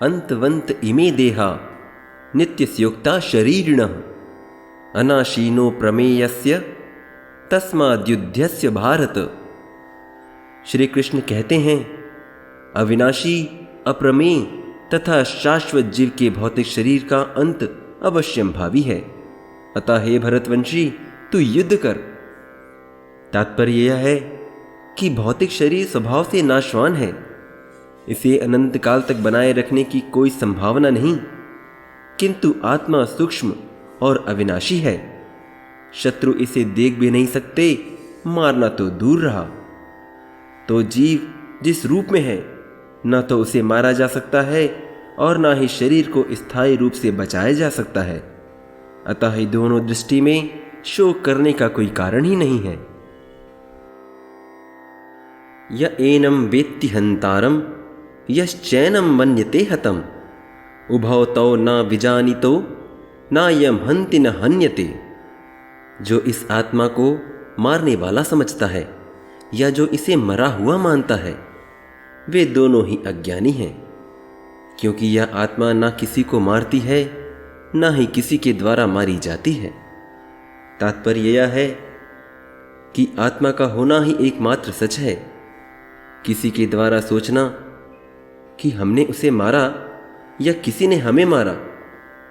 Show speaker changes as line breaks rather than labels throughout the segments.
अंतवंत इमे देहा नित्यस्योक्ता शरीरिणः अनाशीनो प्रमेयस्य तस्माद्युध्यस्य भारत। श्री कृष्ण कहते हैं, अविनाशी, अप्रमेय तथा शाश्वत जीव के भौतिक शरीर का अंत अवश्यंभावी है। अतः हे भरतवंशी, तू युद्ध कर। तात्पर्य यह है कि भौतिक शरीर स्वभाव से नाशवान है। इसे अनंत काल तक बनाए रखने की कोई संभावना नहीं, किंतु आत्मा सूक्ष्म और अविनाशी है। शत्रु इसे देख भी नहीं सकते, मारना तो दूर रहा। तो जीव जिस रूप में है, न तो उसे मारा जा सकता है और न ही शरीर को स्थायी रूप से बचाया जा सकता है। अतः ही दोनों दृष्टि में शोक करने का कोई कारण ही नहीं है। य एनम वेत्ति हंतारम यश्चैनम मन्यते हतम उभौ तौ न विजानितो न यम हन्ति न हन्यते। जो इस आत्मा को मारने वाला समझता है या जो इसे मरा हुआ मानता है, वे दोनों ही अज्ञानी हैं, क्योंकि यह आत्मा न किसी को मारती है न ही किसी के द्वारा मारी जाती है। तात्पर्य यह है कि आत्मा का होना ही एकमात्र सच है। किसी के द्वारा सोचना कि हमने उसे मारा या किसी ने हमें मारा,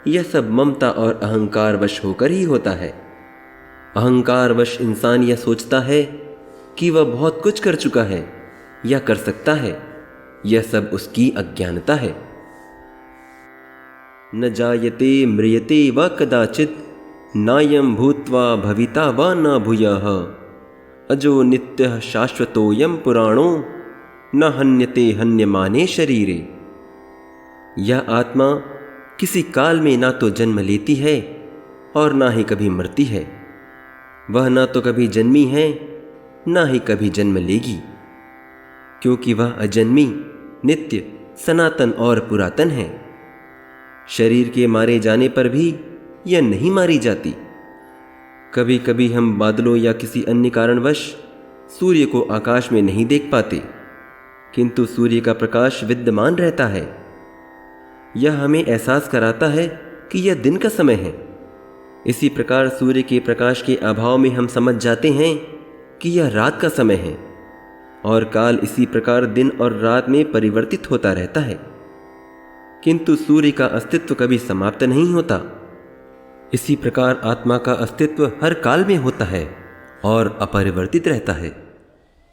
यह सब ममता और अहंकार वश होकर ही होता है। अहंकार वश इंसान यह सोचता है कि वह बहुत कुछ कर चुका है या कर सकता है। यह सब उसकी अज्ञानता है। न जायते म्रियते व कदाचित नायं भूत्वा भविता व न भूयः अजो नित्यः शाश्वतोऽयं पुराणो न हन्यते हन्यमाने शरीरे। यह आत्मा किसी काल में ना तो जन्म लेती है और ना ही कभी मरती है। वह ना तो कभी जन्मी है ना ही कभी जन्म लेगी, क्योंकि वह अजन्मी, नित्य, सनातन और पुरातन है। शरीर के मारे जाने पर भी यह नहीं मारी जाती। कभी कभी हम बादलों या किसी अन्य कारणवश सूर्य को आकाश में नहीं देख पाते, किंतु सूर्य का प्रकाश विद्यमान रहता है। यह हमें एहसास कराता है कि यह दिन का समय है। इसी प्रकार सूर्य के प्रकाश के अभाव में हम समझ जाते हैं कि यह रात का समय है, और काल इसी प्रकार दिन और रात में परिवर्तित होता रहता है। किंतु सूर्य का अस्तित्व कभी समाप्त नहीं होता। इसी प्रकार आत्मा का अस्तित्व हर काल में होता है और अपरिवर्तित रहता है।